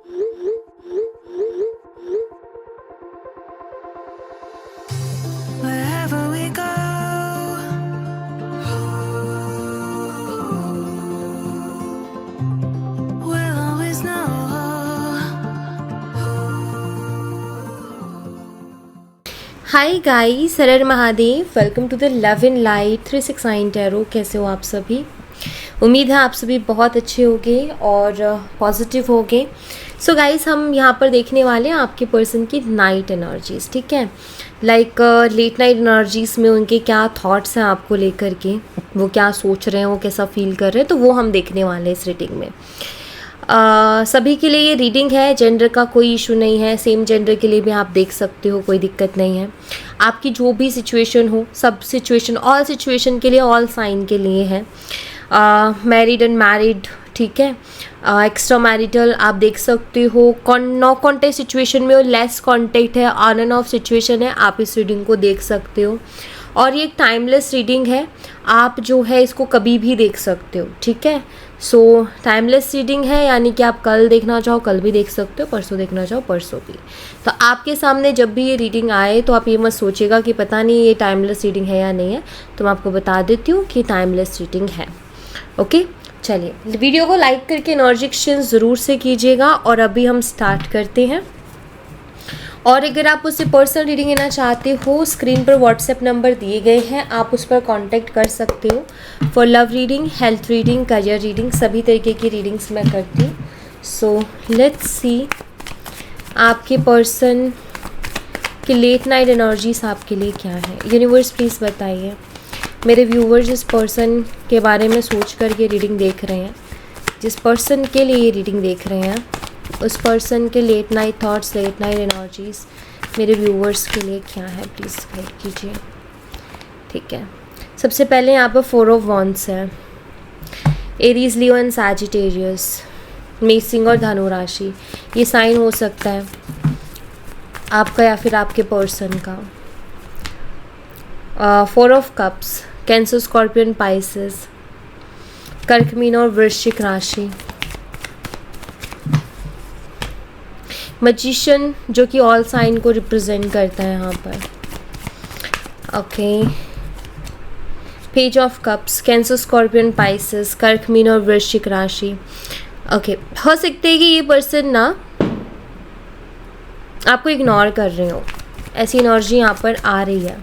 Wherever we go, we'll always know. Hi guys, हर Mahadev. Welcome to the love in light 369 tarot. कैसे हो आप सभी? उम्मीद है आप सभी बहुत अच्छे होंगे और पॉजिटिव होंगे। सो गाइस, हम यहाँ पर देखने वाले हैं आपके पर्सन की नाइट एनर्जीज। ठीक है, लाइक लेट नाइट एनर्जीज में उनके क्या थॉट्स हैं आपको लेकर के, वो क्या सोच रहे हैं, वो कैसा फील कर रहे हैं, तो वो हम देखने वाले हैं इस रीडिंग में। सभी के लिए ये रीडिंग है, जेंडर का कोई इशू नहीं है। सेम जेंडर के लिए भी आप देख सकते हो, कोई दिक्कत नहीं है। आपकी जो भी सिचुएशन हो, सब सिचुएशन, ऑल सिचुएशन के लिए, ऑल साइन के लिए है। मैरिड एंड मैरिड, ठीक है, एक्स्ट्रा मैरिटल आप देख सकते हो। नो कॉन्टेक्ट सिचुएशन में हो, लेस कॉन्टेक्ट है, ऑन एंड ऑफ सिचुएशन है, आप इस रीडिंग को देख सकते हो। और ये एक टाइमलेस रीडिंग है, आप जो है इसको कभी भी देख सकते हो। ठीक है, सो टाइमलेस रीडिंग है, यानी कि आप कल देखना चाहो कल भी देख सकते हो, परसों देखना चाहो परसों भी। तो आपके सामने जब भी ये रीडिंग आए तो आप ये मत सोचिएगा कि पता नहीं ये टाइमलेस रीडिंग है या नहीं है। तो मैं आपको बता देती हूँ कि टाइमलेस रीडिंग है। ओके, चलिए वीडियो को लाइक करके एनर्जी एक्सचेंज ज़रूर से कीजिएगा। और अभी हम स्टार्ट करते हैं। और अगर आप उससे पर्सनल रीडिंग लेना चाहते हो, स्क्रीन पर व्हाट्सएप नंबर दिए गए हैं, आप उस पर कांटेक्ट कर सकते हो for love reading, health reading, career reading, सभी तरीके की रीडिंग्स मैं करती हूँ। सो लेट्स सी आपके पर्सन की लेट नाइट एनर्जीज आपके लिए क्या है। यूनिवर्स प्लीज़ बताइए। मेरे व्यूवर्स जिस पर्सन के बारे में सोच कर ये रीडिंग देख रहे हैं, जिस पर्सन के लिए ये रीडिंग देख रहे हैं, उस पर्सन के late night thoughts, late night energies मेरे व्यूवर्स के लिए क्या है, प्लीज़ गाइड कीजिए। ठीक है, सबसे पहले यहाँ पर 4 ऑफ वॉन्ड्स है। एरीज, लियो एंड सैजिटेरियस, मेषिंग और धनु राशि, ये साइन हो सकता है आपका या फिर आपके पर्सन का। 4 of cups, cancer, scorpion, Pisces, कर्क, मीन और वृश्चिक राशि। मैजिशियन, जो कि ऑल साइन को रिप्रेजेंट करता है यहाँ पर। Okay, page of cups, cancer, scorpion, Pisces, कर्क, मीन और वृश्चिक राशि। ओके, हो सकता है कि ये पर्सन ना आपको इग्नोर कर रहे हो, ऐसी एनर्जी यहाँ पर आ रही है।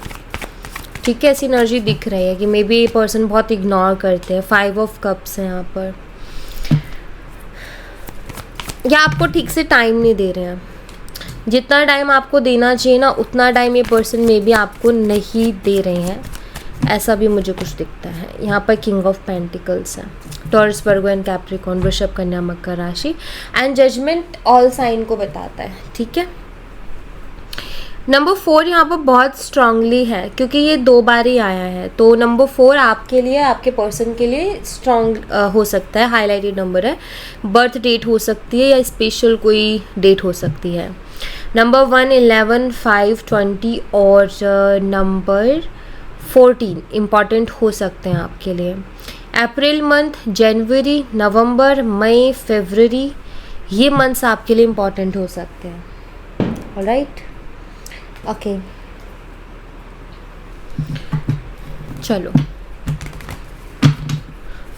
ठीक है, ऐसी एनर्जी दिख रही है कि मे बी ये पर्सन बहुत इग्नोर करते हैं। 5 ऑफ कप्स है यहाँ पर, या आपको ठीक से टाइम नहीं दे रहे हैं। जितना टाइम आपको देना चाहिए ना, उतना टाइम ये पर्सन में भी आपको नहीं दे रहे हैं, ऐसा भी मुझे कुछ दिखता है। यहाँ पर किंग ऑफ पेंटिकल्स है। टॉरस, वर्गो एंड कैप्रिकॉर्न, वृषभ, कन्या, मकर राशि एंड जजमेंट ऑल साइन को बताता है। ठीक है, नंबर 4 यहाँ पर बहुत स्ट्रांगली है क्योंकि ये 2 बार ही आया है। तो नंबर 4 आपके लिए, आपके पर्सन के लिए स्ट्रांग हो सकता है, हाईलाइटेड नंबर है। बर्थ डेट हो सकती है या स्पेशल कोई डेट हो सकती है। नंबर 1, 11, 5, 20 और नंबर 14 इम्पॉर्टेंट हो सकते हैं आपके लिए। अप्रैल मंथ, जनवरी, नवंबर, मई, फरवरी, ये मंथ्स आपके लिए इम्पॉर्टेंट हो सकते हैं। ऑलराइट, ओके, चलो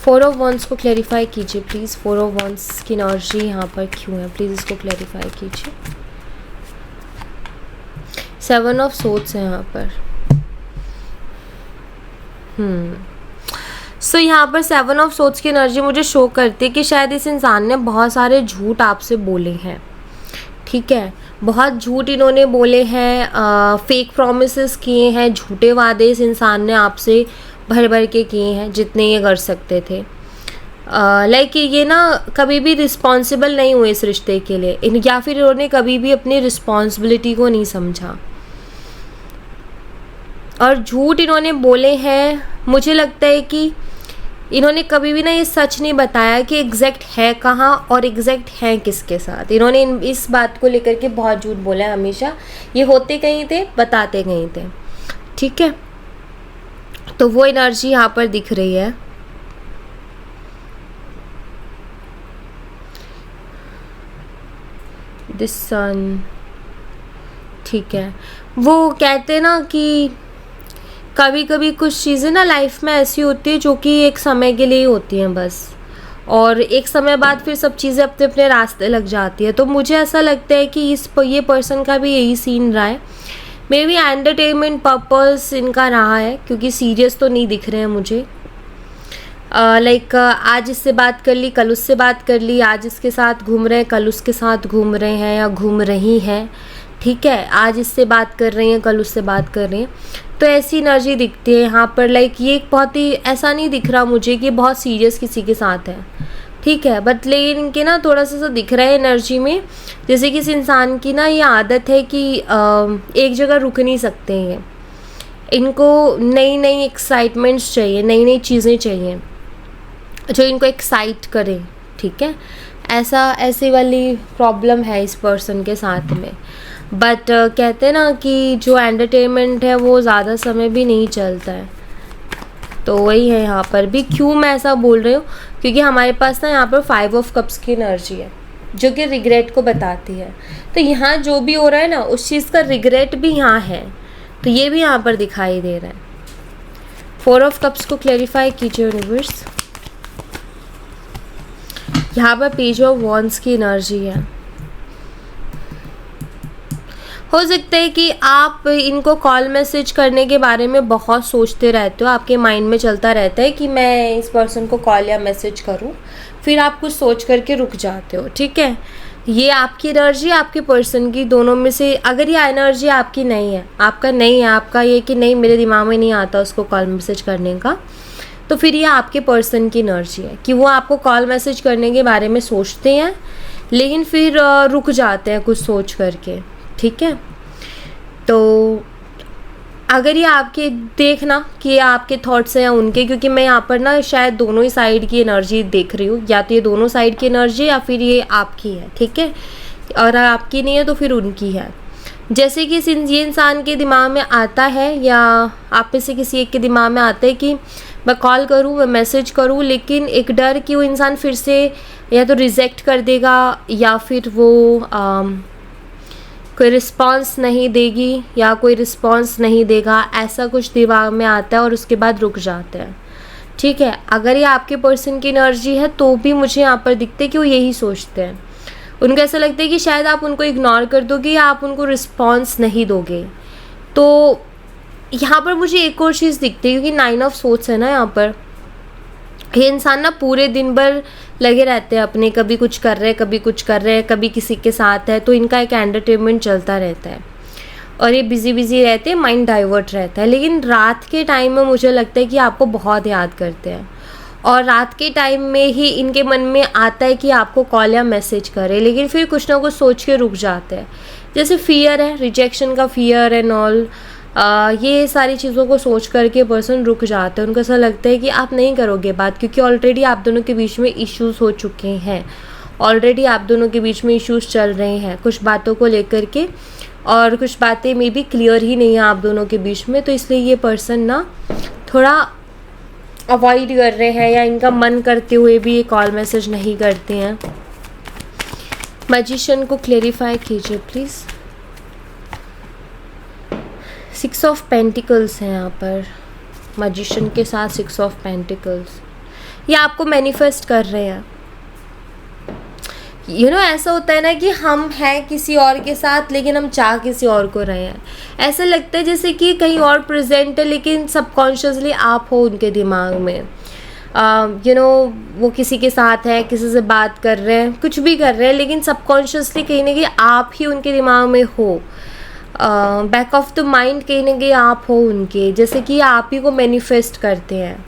4 ऑफ वॉन्ड्स को क्लैरिफाई कीजिए प्लीज़। 4 ऑफ वॉन्ड्स की एनर्जी यहाँ पर क्यों है, प्लीज़ इसको क्लैरिफाई कीजिए। 7 ऑफ सोर्ड्स है यहाँ पर। सो यहाँ पर 7 ऑफ सोर्ड्स की एनर्जी मुझे शो करती है कि शायद इस इंसान ने बहुत सारे झूठ आपसे बोले हैं। ठीक है, बहुत झूठ इन्होंने बोले हैं, फेक प्रॉमिसेस किए हैं, झूठे वादे इस इंसान ने आपसे भर भर के किए हैं जितने ये कर सकते थे। लाइक ये ना कभी भी रिस्पॉन्सिबल नहीं हुए इस रिश्ते के लिए, या फिर इन्होंने कभी भी अपनी रिस्पॉन्सिबिलिटी को नहीं समझा और झूठ इन्होंने बोले हैं। मुझे लगता है कि इन्होंने कभी भी ना ये सच नहीं बताया कि एग्जैक्ट है कहाँ और एग्जैक्ट है किसके साथ। इन्होंने इस बात को लेकर के बहुत झूठ बोला है हमेशा। ये होते कहीं थे, बताते कहीं थे। ठीक है, तो वो एनर्जी यहाँ पर दिख रही है। दिस सन, ठीक है। वो कहते हैं ना कि कभी कभी कुछ चीज़ें ना लाइफ में ऐसी होती है जो कि एक समय के लिए ही होती हैं बस, और एक समय बाद फिर सब चीज़ें अपने अपने रास्ते लग जाती है। तो मुझे ऐसा लगता है कि ये पर्सन का भी यही सीन रहा है। मे बी एंटरटेनमेंट पर्पस इनका रहा है, क्योंकि सीरियस तो नहीं दिख रहे हैं मुझे। लाइक आज इससे बात कर ली, कल उससे बात कर ली, आज इसके साथ घूम रहे हैं, कल उसके साथ घूम रहे हैं या घूम रही हैं, ठीक है। आज इससे बात कर रही हैं, कल उससे बात कर रही हैं, तो ऐसी एनर्जी दिखती है यहाँ पर। लाइक ये एक बहुत ही ऐसा नहीं दिख रहा मुझे कि बहुत सीरियस किसी के साथ है, ठीक है, बट लेकिन इनके ना थोड़ा सा दिख रहा है एनर्जी में, जैसे कि इस इंसान की ना ये आदत है कि एक जगह रुक नहीं सकते हैं। इनको नई नई एक्साइटमेंट्स चाहिए, नई नई चीज़ें चाहिए जो इनको एक्साइट करे, ठीक है। ऐसी वाली प्रॉब्लम है इस पर्सन के साथ में। बट कहते हैं ना कि जो एंटरटेनमेंट है वो ज़्यादा समय भी नहीं चलता है, तो वही है यहाँ पर भी। क्यों मैं ऐसा बोल रही हूँ, क्योंकि हमारे पास ना यहाँ पर 5 ऑफ कप्स की एनर्जी है जो कि रिग्रेट को बताती है। तो यहाँ जो भी हो रहा है ना उस चीज़ का रिग्रेट भी यहाँ है, तो ये भी यहाँ पर दिखाई दे रहा है। 4 ऑफ कप्स को क्लैरिफाई कीजिए यूनिवर्स। यहाँ पर पेज ऑफ वॉन्ड्स की एनर्जी है। हो सकता है कि आप इनको कॉल मैसेज करने के बारे में बहुत सोचते रहते हो, आपके माइंड में चलता रहता है कि मैं इस पर्सन को कॉल या मैसेज करूं, फिर आप कुछ सोच करके रुक जाते हो, ठीक है। ये आपकी एनर्जी, आपके पर्सन की, दोनों में से अगर ये एनर्जी आपकी नहीं है, आपका नहीं है, आपका ये कि नहीं मेरे दिमाग में नहीं आता उसको कॉल मैसेज करने का, तो फिर ये आपके पर्सन की एनर्जी है कि वो आपको कॉल मैसेज करने के बारे में सोचते हैं लेकिन फिर रुक जाते हैं कुछ सोच करके, ठीक है। तो अगर ये आपके देखना कि ये आपके थॉट्स हैं या उनके, क्योंकि मैं यहाँ पर ना शायद दोनों ही साइड की एनर्जी देख रही हूँ, या तो ये दोनों साइड की एनर्जी या फिर ये आपकी है, ठीक है। और आपकी नहीं है तो फिर उनकी है। जैसे कि ये इंसान के दिमाग में आता है या आप में से किसी एक के दिमाग में आता है कि मैं कॉल करूँ, मैं मैसेज करूँ, लेकिन एक डर कि वो इंसान फिर से या तो रिजेक्ट कर देगा या फिर वो कोई रिस्पांस नहीं देगी या कोई रिस्पांस नहीं देगा, ऐसा कुछ दिमाग में आता है और उसके बाद रुक जाते हैं, ठीक है। अगर ये आपके पर्सन की एनर्जी है तो भी मुझे यहाँ पर दिखते है कि वो यही सोचते हैं। उनको ऐसा लगता है कि शायद आप उनको इग्नोर कर दोगे या आप उनको रिस्पांस नहीं दोगे। तो यहाँ पर मुझे एक और चीज़ दिखती है, क्योंकि 9 ऑफ सोर्ड्स है ना यहाँ पर, ये इंसान ना पूरे दिन भर लगे रहते हैं अपने, कभी कुछ कर रहे हैं, कभी कुछ कर रहे हैं, कभी किसी के साथ है, तो इनका एक एंटरटेनमेंट चलता रहता है और ये बिजी रहते हैं, माइंड डाइवर्ट रहता है। लेकिन रात के टाइम में मुझे लगता है कि आपको बहुत याद करते हैं और रात के टाइम में ही इनके मन में आता है कि आपको कॉल या मैसेज करें, लेकिन फिर कुछ ना कुछ सोच के रुक जाते हैं। जैसे फियर है, रिजेक्शन का फियर एंड ऑल, ये सारी चीज़ों को सोच करके पर्सन रुक जाते हैं। उनको ऐसा लगता है कि आप नहीं करोगे बात, क्योंकि ऑलरेडी आप दोनों के बीच में इश्यूज़ हो चुके हैं, ऑलरेडी आप दोनों के बीच में इश्यूज़ चल रहे हैं कुछ बातों को लेकर के, और कुछ बातें में भी क्लियर ही नहीं है आप दोनों के बीच में। तो इसलिए ये पर्सन ना थोड़ा अवॉइड कर रहे हैं या इनका मन करते हुए भी ये कॉल मैसेज नहीं करते हैं। मैजिशियन को क्लेरिफाई कीजिए प्लीज़। 6 ऑफ पेंटिकल्स हैं यहाँ पर, मैजिशियन के साथ 6 ऑफ पेंटिकल्स। ये आपको मैनिफेस्ट कर रहे हैं। ऐसा होता है ना कि हम हैं किसी और के साथ लेकिन हम चाह किसी और को रहे हैं। ऐसा लगता है जैसे कि कहीं और प्रेजेंट है लेकिन सबकॉन्शियसली आप हो उनके दिमाग में। वो किसी के साथ है, किसी से बात कर रहे हैं, कुछ भी कर रहे हैं, लेकिन सबकॉन्शियसली कहीं ना कहीं आप ही उनके दिमाग में हो। बैक ऑफ द माइंड कहीं ना कहीं आप हो उनके, जैसे कि आप ही को मैनिफेस्ट करते हैं।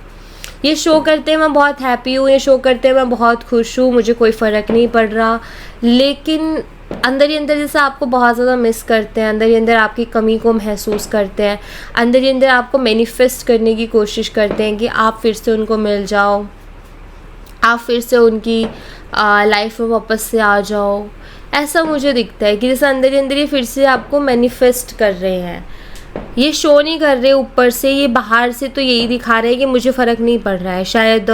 ये शो करते हैं मैं बहुत हैप्पी हूँ, ये शो करते हैं मैं बहुत खुश हूँ, मुझे कोई फ़र्क नहीं पड़ रहा, लेकिन अंदर ही अंदर जैसे आपको बहुत ज़्यादा मिस करते हैं, अंदर ही अंदर आपकी कमी को महसूस करते हैं, अंदर ही अंदर आपको मैनिफेस्ट करने की कोशिश करते हैं कि आप फिर से उनको मिल जाओ, आप फिर से उनकी लाइफ में वापस से आ जाओ। ऐसा मुझे दिखता है कि जैसे अंदर ही अंदर ये फिर से आपको मैनिफेस्ट कर रहे हैं। ये शो नहीं कर रहे ऊपर से, ये बाहर से तो यही दिखा रहे हैं कि मुझे फ़र्क नहीं पड़ रहा है। शायद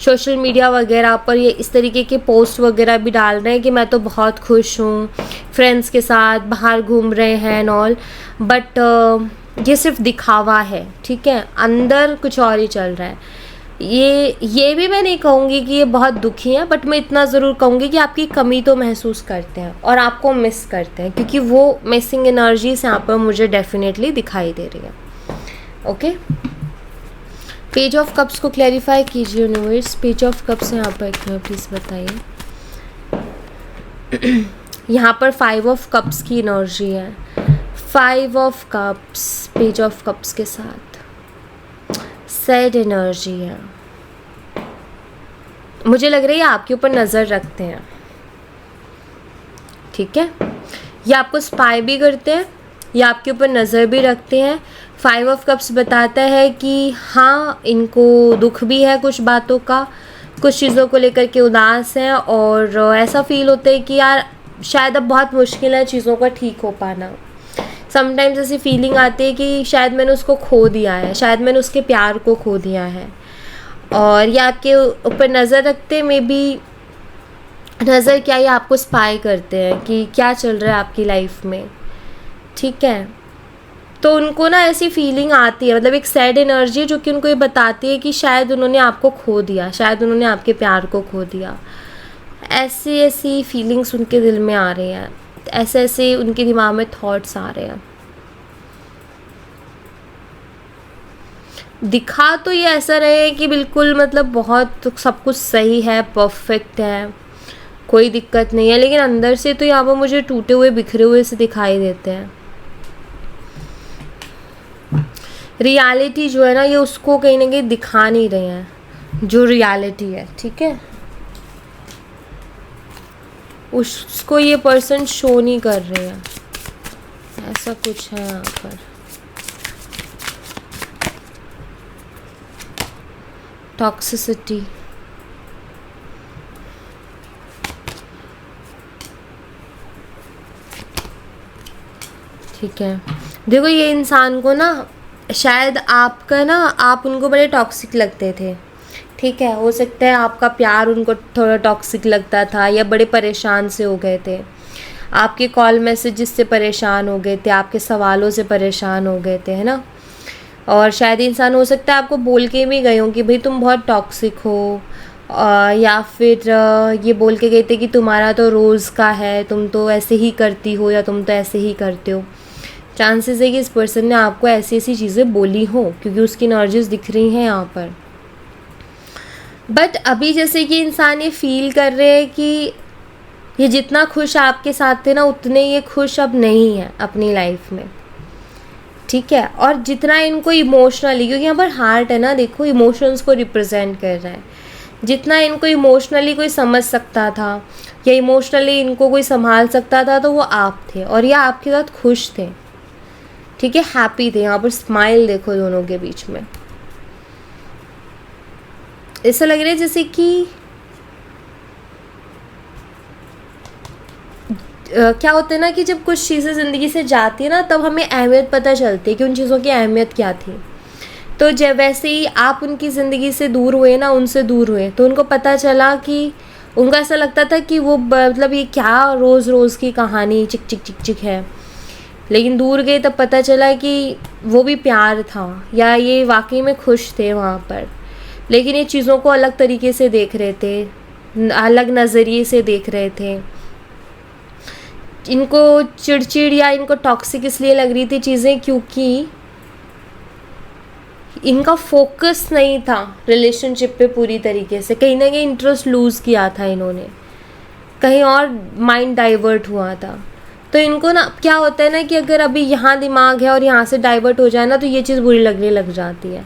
सोशल मीडिया वगैरह पर ये इस तरीके के पोस्ट वगैरह भी डाल रहे हैं कि मैं तो बहुत खुश हूँ, फ्रेंड्स के साथ बाहर घूम रहे हैं एंड ऑल, बट ये सिर्फ दिखावा है, ठीक है, अंदर कुछ और ही चल रहा है। ये भी मैं नहीं कहूँगी कि ये बहुत दुखी हैं, बट मैं इतना ज़रूर कहूँगी कि आपकी कमी तो महसूस करते हैं और आपको मिस करते हैं, क्योंकि वो मिसिंग एनर्जीज यहाँ पर मुझे डेफिनेटली दिखाई दे रही है। ओके, पेज ऑफ कप्स को क्लैरिफाई कीजिए यूनिवर्स। पेज ऑफ कप्स यहाँ पर क्यों, प्लीज़ बताइए। यहाँ पर 5 ऑफ कप्स की एनर्जी है, 5 of cups page of cups के साथ सैड एनर्जी है। मुझे लग रहा है ये आपके ऊपर नज़र रखते हैं, ठीक है, ये आपको स्पाई भी करते हैं, ये आपके ऊपर नज़र भी रखते हैं। 5 ऑफ कप्स बताता है कि हाँ, इनको दुख भी है कुछ बातों का, कुछ चीज़ों को लेकर के उदास हैं, और ऐसा फील होता है कि यार शायद अब बहुत मुश्किल है चीज़ों का ठीक हो पाना। समटाइम्स ऐसी फीलिंग आती है कि शायद मैंने उसको खो दिया है, शायद मैंने उसके प्यार को खो दिया है, और ये आपके ऊपर नज़र रखते हैं। मे बी नज़र क्या, ये आपको स्पाई करते हैं कि क्या चल रहा है आपकी लाइफ में, ठीक है। तो उनको ना ऐसी फीलिंग आती है, मतलब एक सैड एनर्जी जो कि उनको ये बताती है कि शायद उन्होंने आपको खो दिया, शायद उन्होंने आपके प्यार को खो दिया। ऐसी ऐसी फीलिंग्स उनके दिल में आ रही हैं, ऐसे ऐसे उनके दिमाग में थॉट्स आ रहे हैं। दिखा तो ये ऐसा रहे कि बिल्कुल मतलब बहुत सब कुछ सही है, परफेक्ट है, कोई दिक्कत नहीं है, लेकिन अंदर से तो यहाँ पर मुझे टूटे हुए बिखरे हुए से दिखाई देते हैं। रियलिटी जो है ना, ये उसको कहीं ना कहीं दिखा नहीं रहे हैं जो रियलिटी है, ठीक है, उसको ये पर्सन शो नहीं कर रहे हैं। ऐसा कुछ है यहाँ पर। टॉक्सिसिटी, ठीक है। देखो ये इंसान को ना, शायद आपका ना, आप उनको बड़े टॉक्सिक लगते थे, ठीक है, हो सकता है आपका प्यार उनको थोड़ा टॉक्सिक लगता था, या बड़े परेशान से हो गए थे, आपके कॉल मैसेजेस से परेशान हो गए थे, आपके सवालों से परेशान हो गए थे, है ना। और शायद इंसान हो सकता है आपको बोल के भी गए हो कि भाई तुम बहुत टॉक्सिक हो, या फिर ये बोल के गए थे कि तुम्हारा तो रोज़ का है, तुम तो ऐसे ही करती हो, या तुम तो ऐसे ही करते हो। चांसेस है कि इस पर्सन ने आपको ऐसी ऐसी चीज़ें बोली हो, क्योंकि उसकी एनर्जीज दिख रही हैं यहाँ पर। बट अभी जैसे कि इंसान ये फील कर रहे हैं कि ये जितना खुश आपके साथ थे ना, उतने ये खुश अब नहीं है अपनी लाइफ में, ठीक है। और जितना इनको इमोशनली, क्योंकि यहाँ पर हार्ट है ना, देखो इमोशंस को रिप्रेजेंट कर रहा है, जितना इनको इमोशनली कोई समझ सकता था या इमोशनली इनको कोई संभाल सकता था, तो वो आप थे, और ये आपके साथ खुश थे, ठीक है, हैप्पी थे। यहाँ पर स्माइल देखो दोनों के बीच में, ऐसा लग रहा है जैसे कि क्या होता है ना कि जब कुछ चीज़ें ज़िंदगी से जाती है ना, तब हमें अहमियत पता चलती है कि उन चीज़ों की अहमियत क्या थी। तो जब वैसे ही आप उनकी ज़िंदगी से दूर हुए ना, उनसे दूर हुए, तो उनको पता चला कि उनको ऐसा लगता था कि वो मतलब ये क्या रोज़ रोज़ की कहानी चिक चिक चिक चिक है, लेकिन दूर गए तब पता चला कि वो भी प्यार था, या ये वाकई में खुश थे वहाँ पर, लेकिन ये चीज़ों को अलग तरीके से देख रहे थे, अलग नज़रिए से देख रहे थे। इनको चिड़चिड़ या इनको टॉक्सिक इसलिए लग रही थी चीज़ें, क्योंकि इनका फोकस नहीं था रिलेशनशिप पे पूरी तरीके से, कहीं ना कहीं इंटरेस्ट लूज़ किया था इन्होंने, कहीं और माइंड डाइवर्ट हुआ था। तो इनको ना क्या होता है ना कि अगर अभी यहाँ दिमाग है और यहाँ से डाइवर्ट हो जाए ना, तो ये चीज़ बुरी लगने लग जाती है।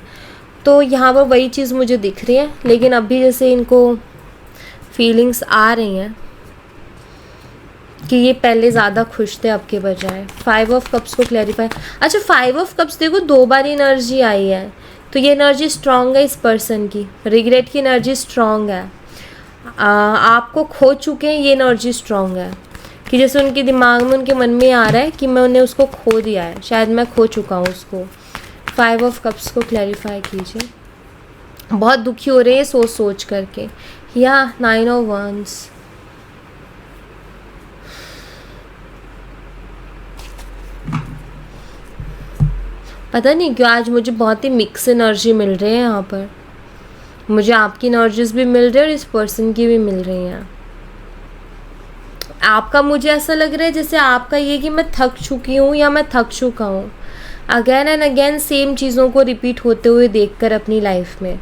तो यहाँ पर वही चीज़ मुझे दिख रही है, लेकिन अभी जैसे इनको फीलिंग्स आ रही हैं कि ये पहले ज़्यादा खुश थे अब के बजाय। 5 ऑफ कप्स को क्लैरिफाई, अच्छा 5 ऑफ कप्स देखो 2 बार एनर्जी आई है, तो ये एनर्जी स्ट्रॉन्ग है इस पर्सन की, रिग्रेट की एनर्जी स्ट्रॉन्ग है, आपको खो चुके हैं, ये एनर्जी स्ट्रॉन्ग है। कि जैसे उनके दिमाग में, उनके मन में आ रहा है कि मैंने उसको खो दिया है, शायद मैं खो चुका हूँ उसको। 5 ऑफ कप्स को क्लैरिफाई कीजिए। बहुत दुखी हो रहे हैं सोच सोच करके, या 9 ऑफ wands। पता नहीं क्यों आज मुझे बहुत ही मिक्स एनर्जी मिल रही है यहाँ पर। मुझे आपकी एनर्जीज भी मिल रही है और इस पर्सन की भी मिल रही हैं। आपका मुझे ऐसा लग रहा है जैसे आपका ये कि मैं थक चुकी हूँ या मैं थक चुका हूँ, अगेन एंड अगेन सेम चीज़ों को रिपीट होते हुए देखकर अपनी लाइफ में।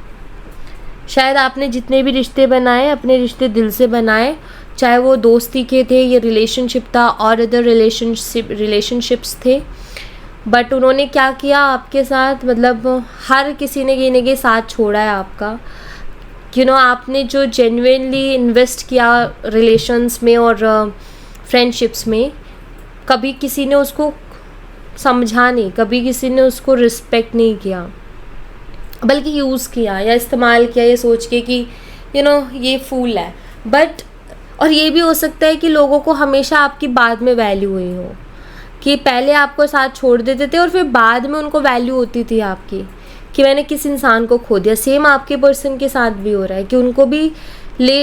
शायद आपने जितने भी रिश्ते बनाए, अपने रिश्ते दिल से बनाए, चाहे वो दोस्ती के थे या रिलेशनशिप था और अदर रिलेशनशिप्स थे, बट उन्होंने क्या किया आपके साथ, मतलब हर किसी ने कहीं ना कहीं साथ छोड़ा है आपका। आपने जो जेन्युइनली इन्वेस्ट किया रिलेशंस में और फ्रेंडशिप्स में, कभी किसी ने उसको समझा नहीं, कभी किसी ने उसको रिस्पेक्ट नहीं किया, बल्कि यूज़ किया या इस्तेमाल किया ये सोच के कि ये फूल है। बट और ये भी हो सकता है कि लोगों को हमेशा आपकी बाद में वैल्यू हुई हो, कि पहले आपको साथ छोड़ देते थे और फिर बाद में उनको वैल्यू होती थी आपकी, कि मैंने किस इंसान को खो दिया। सेम आपके पर्सन के साथ भी हो रहा है कि उनको भी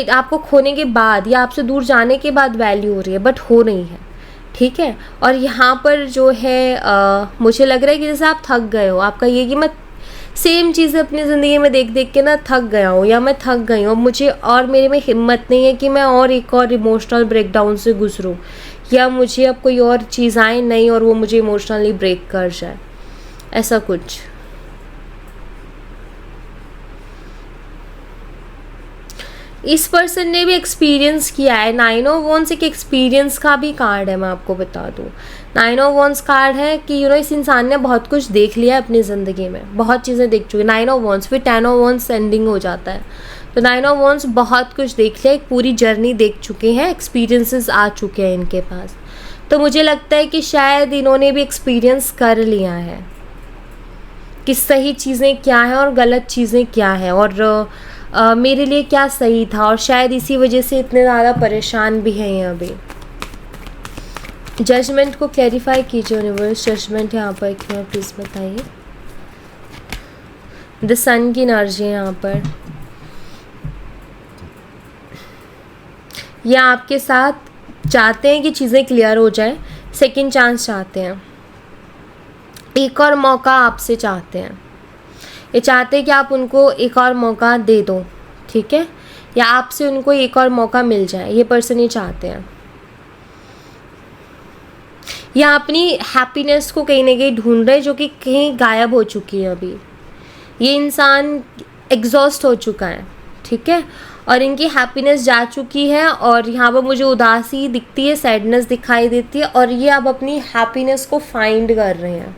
आपको खोने के बाद या आपसे दूर जाने के बाद वैल्यू हो रही है, बट हो नहीं है। ठीक है। और यहाँ पर जो है मुझे लग रहा है कि जैसे आप थक गए हो। आपका ये कि मैं सेम चीज़ें अपनी ज़िंदगी में देख देख के ना थक गया हूँ या मैं थक गई हूँ, मुझे और मेरे में हिम्मत नहीं है कि मैं और एक और इमोशनल ब्रेकडाउन से गुजरूँ, या मुझे अब कोई और चीज़ आए नहीं और वो मुझे इमोशनली ब्रेक कर जाए, ऐसा कुछ। इस पर्सन ने भी एक्सपीरियंस किया है। 9 ऑफ wands एक एक्सपीरियंस का भी कार्ड है, मैं आपको बता दूँ। 9 ऑफ wands कार्ड है कि इस इंसान ने बहुत कुछ देख लिया है अपनी ज़िंदगी में, बहुत चीज़ें देख चुके। 9 ऑफ wands फिर 10 ऑफ wands एंडिंग हो जाता है। तो 9 ऑफ wands बहुत कुछ देख लिया, एक पूरी जर्नी देख चुके हैं, एक्सपीरियंसेस आ चुके हैं इनके पास। तो मुझे लगता है कि शायद इन्होंने भी एक्सपीरियंस कर लिया है कि सही चीज़ें क्या हैं और गलत चीज़ें क्या हैं, और मेरे लिए क्या सही था, और शायद इसी वजह से इतने ज़्यादा परेशान भी हैं ये अभी। जजमेंट को क्लैरिफाई कीजिए यूनिवर्स। जजमेंट यहाँ पर क्यों है प्लीज़ बताइए। द सन की एनर्जी है यहाँ पर। या आपके साथ चाहते हैं कि चीज़ें क्लियर हो जाए, सेकंड चांस चाहते हैं, एक और मौका आपसे चाहते हैं। ये चाहते हैं कि आप उनको एक और मौका दे दो, ठीक है, या आपसे उनको एक और मौका मिल जाए, ये पर्सन ये चाहते हैं। या अपनी हैप्पीनेस को कहीं ना कहीं ढूंढ रहे हैं जो कि कहीं गायब हो चुकी है अभी। ये इंसान एग्जॉस्ट हो चुका है, ठीक है, और इनकी हैप्पीनेस जा चुकी है, और यहाँ पर मुझे उदासी दिखती है, सैडनेस दिखाई देती है, और ये अब अपनी हैप्पीनेस को फाइंड कर रहे हैं।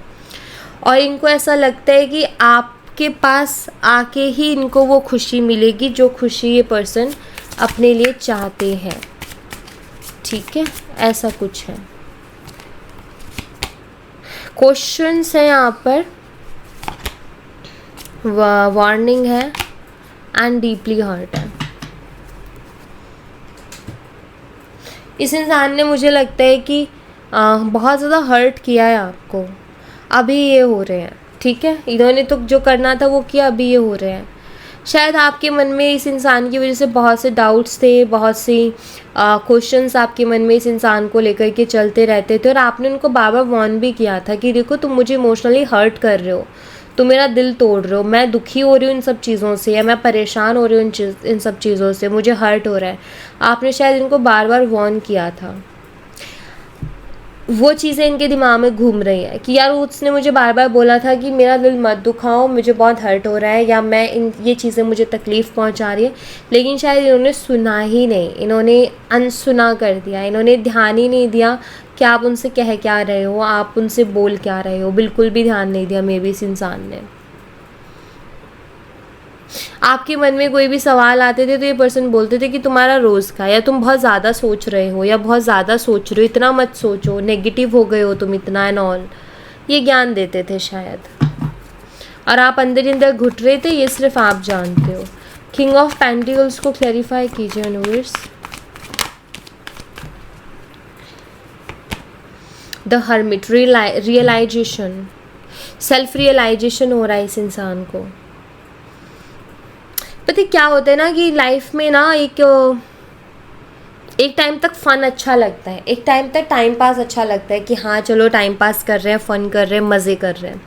और इनको ऐसा लगता है कि आपके पास आके ही इनको वो खुशी मिलेगी जो खुशी ये पर्सन अपने लिए चाहते हैं, ठीक है, ऐसा कुछ है। क्वेश्चंस है यहाँ पर, वार्निंग है एंड डीपली हर्ट है। इस इंसान ने मुझे लगता है कि बहुत ज़्यादा हर्ट किया है आपको, अभी ये हो रहे हैं, ठीक है, इन्होंने तो जो करना था वो किया, अभी ये हो रहे हैं। शायद आपके मन में इस इंसान की वजह से बहुत से डाउट्स थे, बहुत सी क्वेश्चंस आपके मन में इस इंसान को लेकर के चलते रहते थे, और आपने उनको बार बार वार्न भी किया था कि देखो तुम मुझे इमोशनली हर्ट कर रहे हो, तुम मेरा दिल तोड़ रहे हो, मैं दुखी हो रही हूँ इन सब चीज़ों से, या मैं परेशान हो रही हूँ इन सब चीज़ों से, मुझे हर्ट हो रहा है। आपने शायद इनको बार बार वार्न किया था। वो चीज़ें इनके दिमाग में घूम रही हैं कि यार उसने मुझे बार बार बोला था कि मेरा दिल मत दुखाओ, मुझे बहुत हर्ट हो रहा है, या ये चीज़ें मुझे तकलीफ़ पहुंचा रही है, लेकिन शायद इन्होंने सुना ही नहीं, इन्होंने अनसुना कर दिया, इन्होंने ध्यान ही नहीं दिया कि आप उनसे कह क्या रहे हो, आप उनसे बोल क्या रहे हो, बिल्कुल भी ध्यान नहीं दिया मे बी इस इंसान ने। आपके मन में कोई भी सवाल आते थे तो ये पर्सन बोलते थे कि तुम्हारा रोज़ का, या तुम बहुत ज़्यादा सोच रहे हो, या बहुत ज़्यादा सोच रहे हो, इतना मत सोचो, नेगेटिव हो गए हो तुम इतना एंड ऑल, ये ज्ञान देते थे शायद। और आप अंदर अंदर घुट रहे थे, ये सिर्फ आप जानते हो। किंग ऑफ पेंटिकल्स को क्लैरिफाई कीजिए universe. The hermit, realization, self realization हो रहा है इस इंसान को। पता है क्या होता है ना कि लाइफ में ना एक टाइम तक फ़न अच्छा लगता है, एक टाइम तक टाइम पास अच्छा लगता है कि हाँ चलो टाइम पास कर रहे हैं, फ़न कर रहे हैं, मज़े कर रहे हैं।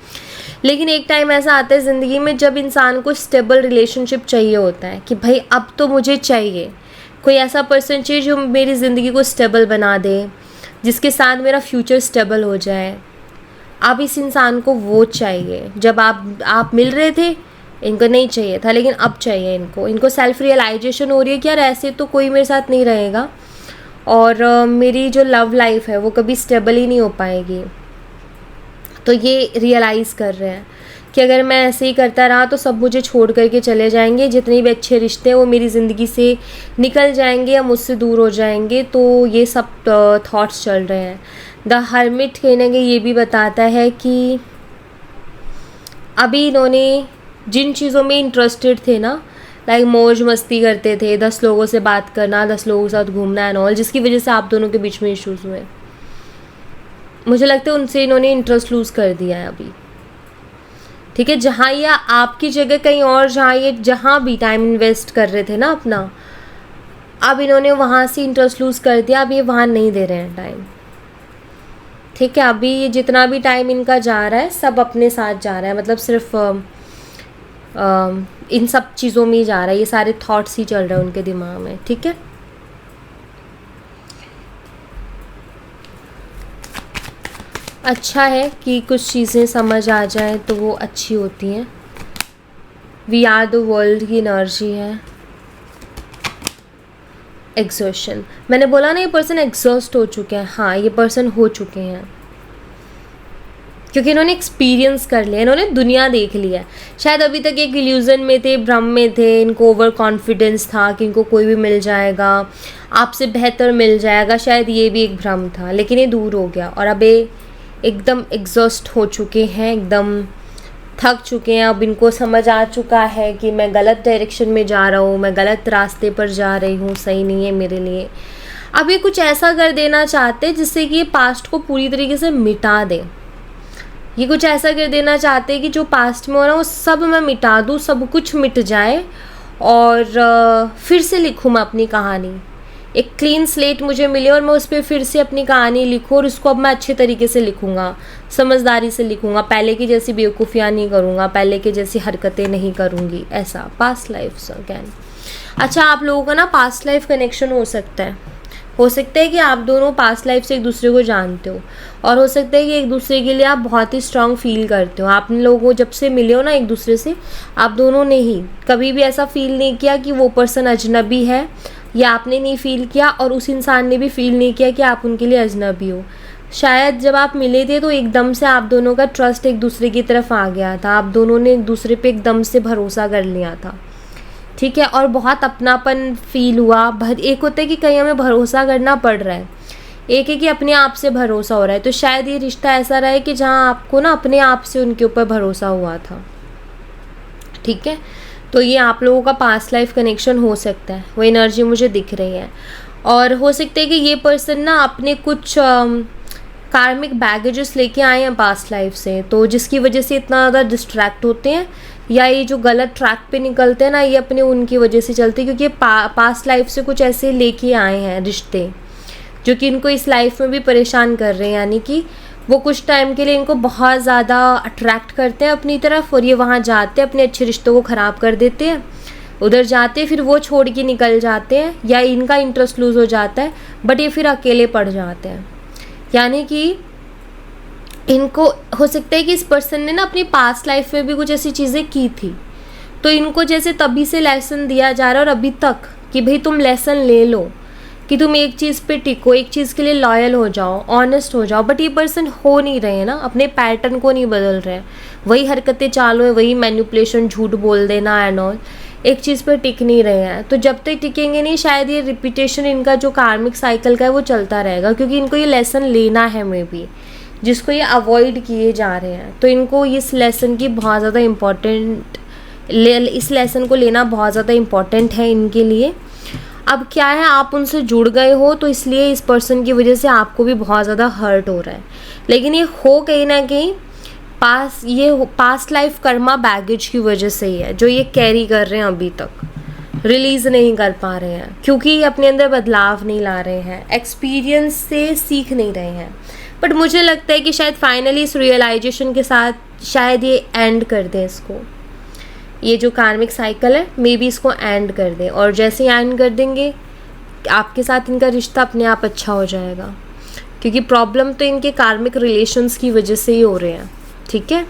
लेकिन एक टाइम ऐसा आता है ज़िंदगी में जब इंसान को स्टेबल रिलेशनशिप चाहिए होता है कि भाई अब तो मुझे चाहिए कोई ऐसा पर्सन चाहिए जो मेरी ज़िंदगी को स्टेबल बना दे, जिसके साथ मेरा फ्यूचर स्टेबल हो जाए। अब इस इंसान को वो चाहिए। जब आप मिल रहे थे इनको नहीं चाहिए था, लेकिन अब चाहिए इनको सेल्फ रियलाइजेशन हो रही है कि यार ऐसे तो कोई मेरे साथ नहीं रहेगा और मेरी जो लव लाइफ है वो कभी स्टेबल ही नहीं हो पाएगी। तो ये रियलाइज़ कर रहे हैं कि अगर मैं ऐसे ही करता रहा तो सब मुझे छोड़ करके चले जाएंगे, जितने भी अच्छे रिश्ते हैं वो मेरी ज़िंदगी से निकल जाएंगे या मुझसे दूर हो जाएंगे। तो ये सब थॉट्स चल रहे हैं। द हर्मिट कहीं ना कहीं ये भी बताता है कि अभी इन्होंने जिन चीज़ों में इंटरेस्टेड थे ना, लाइक मौज मस्ती करते थे, 10 लोगों से बात करना, 10 लोगों के साथ घूमना एंड ऑल, जिसकी वजह से आप दोनों के बीच में इश्यूज़ हुए, मुझे लगता है उनसे इन्होंने इंटरेस्ट लूज़ कर दिया है अभी। ठीक है, जहाँ ये आपकी जगह कहीं और, जहाँ भी टाइम इन्वेस्ट कर रहे थे ना अपना, अब इन्होंने वहाँ से इंटरेस्ट लूज़ कर दिया। अब ये वहाँ नहीं दे रहे हैं टाइम। ठीक है, अभी ये जितना भी टाइम इनका जा रहा है सब अपने साथ जा रहा है, मतलब सिर्फ इन सब चीज़ों में ही जा रहा है, ये सारे थॉट्स ही चल रहे हैं उनके दिमाग में। ठीक है, अच्छा है कि कुछ चीज़ें समझ आ जाए तो वो अच्छी होती हैं। वी आर द वर्ल्ड की एनर्जी है। एग्जॉशन, मैंने बोला ना ये पर्सन एग्जॉस्ट हो चुके हैं। हाँ, ये पर्सन हो चुके हैं क्योंकि इन्होंने एक्सपीरियंस कर लिया, इन्होंने दुनिया देख लिया। शायद अभी तक एक इल्यूज़न में थे, भ्रम में थे, इनको ओवर कॉन्फिडेंस था कि इनको कोई भी मिल जाएगा, आपसे बेहतर मिल जाएगा, शायद ये भी एक भ्रम था, लेकिन ये दूर हो गया और अब ये एकदम एग्जॉस्ट हो चुके हैं, एकदम थक चुके हैं। अब इनको समझ आ चुका है कि मैं गलत डायरेक्शन में जा रहा हूँ, मैं गलत रास्ते पर जा रही हूँ, सही नहीं है मेरे लिए। अब ये कुछ ऐसा कर देना चाहते हैं जिससे कि ये पास्ट को पूरी तरीके से मिटा दें। ये कुछ ऐसा कर देना चाहते हैं कि जो पास्ट में हो रहा है वो सब मैं मिटा दूँ, सब कुछ मिट जाए और फिर से लिखूँ मैं अपनी कहानी। एक क्लीन स्लेट मुझे मिले और मैं उस पर फिर से अपनी कहानी लिखूँ और उसको अब मैं अच्छे तरीके से लिखूँगा, समझदारी से लिखूँगा, पहले की जैसी बेवकूफ़ियाँ नहीं करूँगा, पहले की जैसी हरकतें नहीं करूँगी। ऐसा पास्ट लाइफ अगैन। अच्छा, आप लोगों का ना पास्ट लाइफ कनेक्शन हो सकता है कि आप दोनों पास्ट लाइफ से एक दूसरे को जानते हो और हो सकता है कि एक दूसरे के लिए आप बहुत ही स्ट्रांग फील करते हो। आप लोगों को जब से मिले हो ना एक दूसरे से, आप दोनों ने ही कभी भी ऐसा फील नहीं किया कि वो पर्सन अजनबी है, या आपने नहीं फील किया और उस इंसान ने भी फील नहीं किया कि आप उनके लिए अजनबी हो। शायद जब आप मिले थे तो एकदम से आप दोनों का ट्रस्ट एक दूसरे की तरफ आ गया था, आप दोनों ने एक दूसरे पे एकदम से भरोसा कर लिया था। ठीक है, और बहुत अपनापन फील हुआ। एक होता है कि कहीं हमें भरोसा करना पड़ रहा है, एक है कि अपने आप से भरोसा हो रहा है। तो शायद ये रिश्ता ऐसा रहा है कि जहाँ आपको ना अपने आप से उनके ऊपर भरोसा हुआ था। ठीक है, तो ये आप लोगों का पास्ट लाइफ कनेक्शन हो सकता है, वो एनर्जी मुझे दिख रही है। और हो सकता है कि ये पर्सन ना अपने कुछ कार्मिक बैगेजेस लेके आए हैं पास्ट लाइफ से, तो जिसकी वजह से इतना ज़्यादा डिस्ट्रैक्ट होते हैं या ये जो गलत ट्रैक पे निकलते हैं ना, ये अपने उनकी वजह से चलते हैं, क्योंकि ये पास्ट लाइफ से कुछ ऐसे लेके आए हैं रिश्ते जो कि इनको इस लाइफ में भी परेशान कर रहे हैं। यानी कि वो कुछ टाइम के लिए इनको बहुत ज़्यादा अट्रैक्ट करते हैं अपनी तरफ और ये वहाँ जाते हैं, अपने अच्छे रिश्तों को ख़राब कर देते हैं, उधर जाते हैं, फिर वो छोड़ के निकल जाते हैं या इनका इंटरेस्ट लूज़ हो जाता है, बट ये फिर अकेले पड़ जाते हैं। यानी कि इनको हो सकता है कि इस पर्सन ने ना अपनी पास्ट लाइफ में भी कुछ ऐसी चीज़ें की थी, तो इनको जैसे तभी से लेसन दिया जा रहा है और अभी तक कि भाई तुम लेसन ले लो कि तुम एक चीज़ पे टिको, एक चीज़ के लिए लॉयल हो जाओ, ऑनेस्ट हो जाओ। बट ये पर्सन हो नहीं रहे हैं ना, अपने पैटर्न को नहीं बदल रहे हैं, वही हरकतें चालू है, वही मैनिपुलेशन, झूठ बोल देना एंड ऑल, एक चीज़ पर टिक नहीं रहे हैं। तो जब तक टिकेंगे नहीं, शायद ये रिपीटेशन इनका जो कार्मिक साइकिल का है वो चलता रहेगा, क्योंकि इनको ये लेसन लेना है मे बी, जिसको ये अवॉइड किए जा रहे हैं। तो इनको इस लेसन की बहुत ज़्यादा इस लेसन को लेना बहुत ज़्यादा इम्पॉर्टेंट है इनके लिए। अब क्या है, आप उनसे जुड़ गए हो तो इसलिए इस पर्सन की वजह से आपको भी बहुत ज़्यादा हर्ट हो रहा है, लेकिन ये हो कहीं ना कहीं पास्ट लाइफ कर्मा बैगेज की वजह से ही है, जो ये कैरी कर रहे हैं अभी तक, रिलीज़ नहीं कर पा रहे हैं क्योंकि ये अपने अंदर बदलाव नहीं ला रहे हैं, एक्सपीरियंस से सीख नहीं रहे हैं। बट मुझे लगता है कि शायद फाइनली इस रियलाइजेशन के साथ शायद ये एंड कर दें इसको, ये जो कार्मिक साइकिल है मे बी इसको एंड कर दें, और जैसे ही एंड कर देंगे आपके साथ इनका रिश्ता अपने आप अच्छा हो जाएगा, क्योंकि प्रॉब्लम तो इनके कार्मिक रिलेशंस की वजह से ही हो रहे हैं। ठीक है,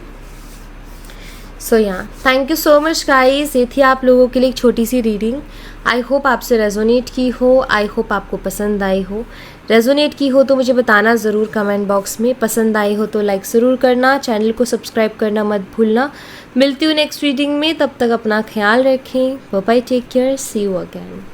सो यहाँ thank you so much guys, ये थी आप लोगों के लिए एक छोटी सी रीडिंग। आई होप आपसे रेजोनेट की हो, आई होप आपको पसंद आई हो। रेजोनेट की हो तो मुझे बताना ज़रूर कमेंट बॉक्स में, पसंद आई हो तो लाइक ज़रूर करना, चैनल को सब्सक्राइब करना मत भूलना। मिलती हूँ नेक्स्ट रीडिंग में, तब तक अपना ख्याल रखें, bye bye, take care, see you again.